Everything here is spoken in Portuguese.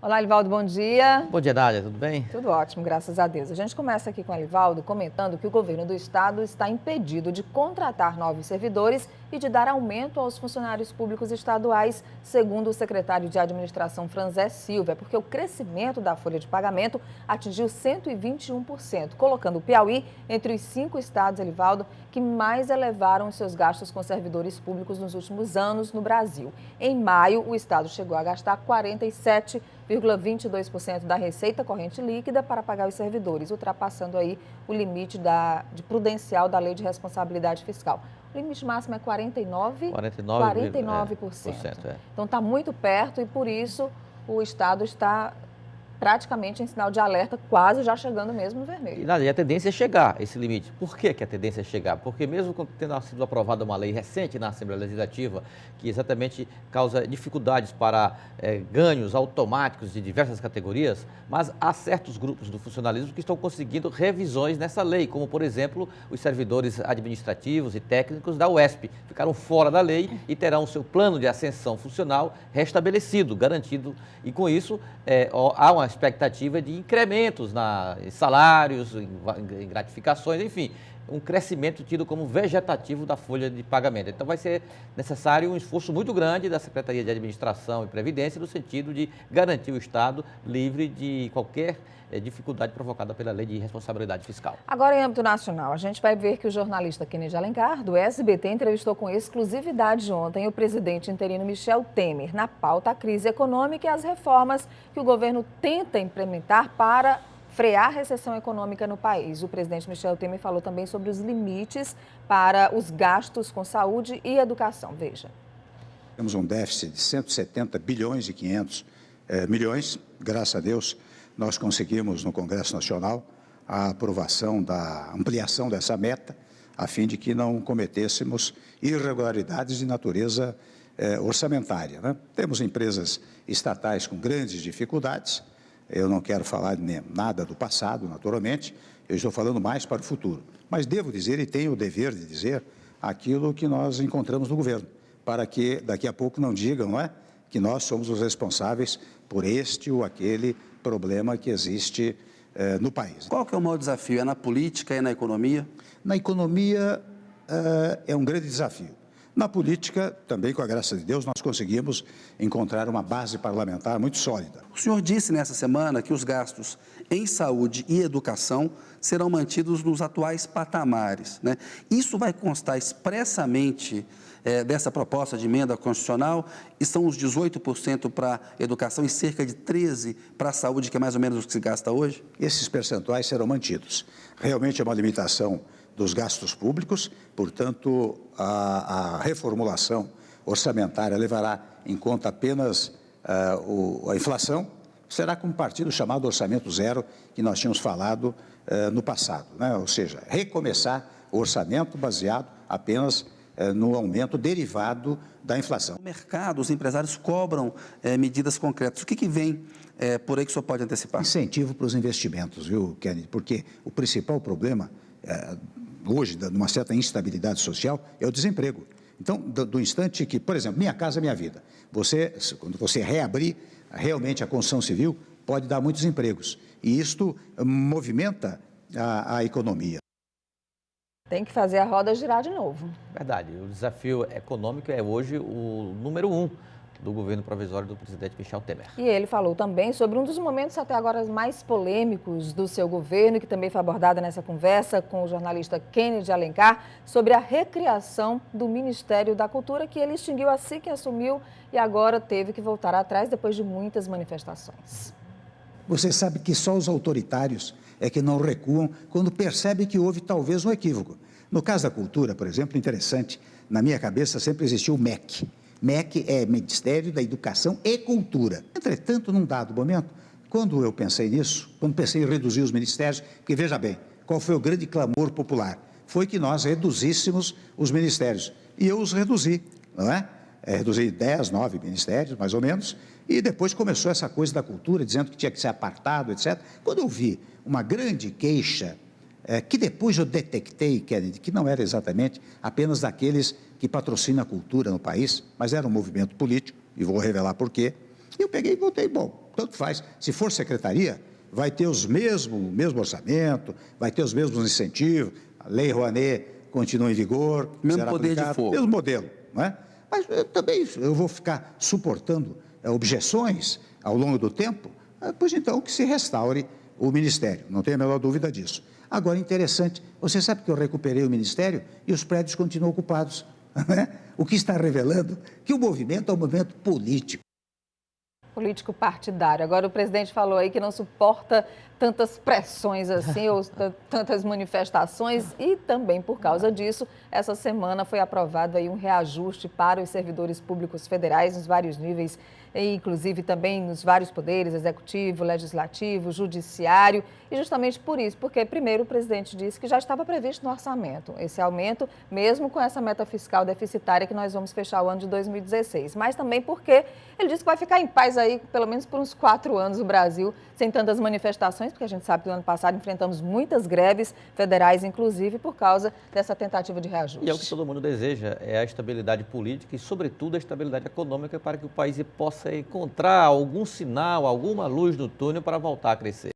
Olá, Elivaldo, bom dia. Bom dia, Nádia, tudo bem? Tudo ótimo, graças a Deus. A gente começa aqui com o Elivaldo comentando que o governo do estado está impedido de contratar novos servidores e de dar aumento aos funcionários públicos estaduais, segundo o secretário de Administração Franzé Silva, porque o crescimento da folha de pagamento atingiu 121%, colocando o Piauí entre os 5 estados, Elivaldo, que mais elevaram os seus gastos com servidores públicos nos últimos anos no Brasil. Em maio, o estado chegou a gastar 47,22% da receita corrente líquida para pagar os servidores, ultrapassando aí o limite de prudencial da Lei de Responsabilidade Fiscal. O limite máximo é 49%. Então está muito perto e por isso o estado está praticamente em sinal de alerta, quase já chegando mesmo no vermelho. E a tendência é chegar a esse limite. Por que a tendência é chegar? Porque mesmo tendo sido aprovada uma lei recente na Assembleia Legislativa, que exatamente causa dificuldades para ganhos automáticos de diversas categorias, mas há certos grupos do funcionalismo que estão conseguindo revisões nessa lei, como, por exemplo, os servidores administrativos e técnicos da UESP. Ficaram fora da lei e terão o seu plano de ascensão funcional restabelecido, garantido. E, com isso, há uma expectativa de incrementos em salários, em gratificações, enfim, um crescimento tido como vegetativo da folha de pagamento. Então vai ser necessário um esforço muito grande da Secretaria de Administração e Previdência no sentido de garantir o Estado livre de qualquer dificuldade provocada pela Lei de Responsabilidade Fiscal. Agora, em âmbito nacional, a gente vai ver que o jornalista Kennedy Alencar, do SBT, entrevistou com exclusividade ontem o presidente interino Michel Temer. Na pauta, a crise econômica e as reformas que o governo tenta implementar para frear a recessão econômica no país. O presidente Michel Temer falou também sobre os limites para os gastos com saúde e educação. Veja. Temos um déficit de 170 bilhões e 500 milhões, graças a Deus. Nós conseguimos no Congresso Nacional a aprovação da ampliação dessa meta, a fim de que não cometêssemos irregularidades de natureza orçamentária, né? Temos empresas estatais com grandes dificuldades, eu não quero falar nada do passado, naturalmente, eu estou falando mais para o futuro. Mas devo dizer, e tenho o dever de dizer, aquilo que nós encontramos no governo, para que daqui a pouco não digam, não é, que nós somos os responsáveis por este ou aquele problema que existe no país. Qual que é o maior desafio? É na política, é na economia? Na economia é um grande desafio. Na política, também com a graça de Deus, nós conseguimos encontrar uma base parlamentar muito sólida. O senhor disse nessa semana que os gastos em saúde e educação serão mantidos nos atuais patamares, né? Isso vai constar expressamente dessa proposta de emenda constitucional, e são os 18% para educação e cerca de 13% para a saúde, que é mais ou menos o que se gasta hoje? Esses percentuais serão mantidos. Realmente é uma limitação dos gastos públicos, portanto, a reformulação orçamentária levará em conta apenas a inflação, será como partido chamado orçamento zero, que nós tínhamos falado no passado, né? Ou seja, recomeçar o orçamento baseado apenas no aumento derivado da inflação. No mercado, os empresários cobram medidas concretas. O que vem por aí que o senhor pode antecipar? Incentivo para os investimentos, viu, Kennedy? Porque o principal problema hoje, de uma certa instabilidade social, é o desemprego. Então, do instante que, por exemplo, Minha Casa Minha Vida, quando você reabrir realmente a construção civil, pode dar muitos empregos. E isto movimenta a economia. Tem que fazer a roda girar de novo. Verdade. O desafio econômico é hoje o número 1 do governo provisório do presidente Michel Temer. E ele falou também sobre um dos momentos até agora mais polêmicos do seu governo, que também foi abordada nessa conversa com o jornalista Kennedy Alencar, sobre a recriação do Ministério da Cultura, que ele extinguiu assim que assumiu e agora teve que voltar atrás depois de muitas manifestações. Você sabe que só os autoritários é que não recuam quando percebem que houve talvez um equívoco. No caso da cultura, por exemplo, interessante, na minha cabeça sempre existiu o MEC. MEC é Ministério da Educação e Cultura. Entretanto, num dado momento, quando eu pensei nisso, quando pensei em reduzir os ministérios, porque veja bem, qual foi o grande clamor popular? Foi que nós reduzíssemos os ministérios. E eu os reduzi, não é? Reduzi 10, 9 ministérios, mais ou menos, e depois começou essa coisa da cultura, dizendo que tinha que ser apartado, etc. Quando eu vi uma grande queixa, que depois eu detectei, Kennedy, que não era exatamente apenas daqueles que patrocinam a cultura no país, mas era um movimento político, e vou revelar por quê, eu peguei e votei, bom, tanto faz. Se for secretaria, vai ter o mesmo orçamento, vai ter os mesmos incentivos, a Lei Rouanet continua em vigor, mesmo será poder aplicado, de fogo. mesmo modelo, não é? Mas também eu vou ficar suportando objeções ao longo do tempo, pois então que se restaure o Ministério, não tenho a menor dúvida disso. Agora, interessante, você sabe que eu recuperei o Ministério e os prédios continuam ocupados, né? O que está revelando que o movimento é um movimento político. Político partidário. Agora, o presidente falou aí que não suporta tantas pressões assim, ou tantas manifestações, e também por causa disso, essa semana foi aprovado aí um reajuste para os servidores públicos federais nos vários níveis, e inclusive também nos vários poderes, executivo, legislativo, judiciário, e justamente por isso, porque primeiro o presidente disse que já estava previsto no orçamento esse aumento, mesmo com essa meta fiscal deficitária que nós vamos fechar o ano de 2016, mas também porque ele disse que vai ficar em paz aí, pelo menos por uns 4 anos, o Brasil, sem tantas manifestações, porque a gente sabe que no ano passado enfrentamos muitas greves federais, inclusive, por causa dessa tentativa de reajuste. E é o que todo mundo deseja, é a estabilidade política e, sobretudo, a estabilidade econômica para que o país possa encontrar algum sinal, alguma luz no túnel para voltar a crescer.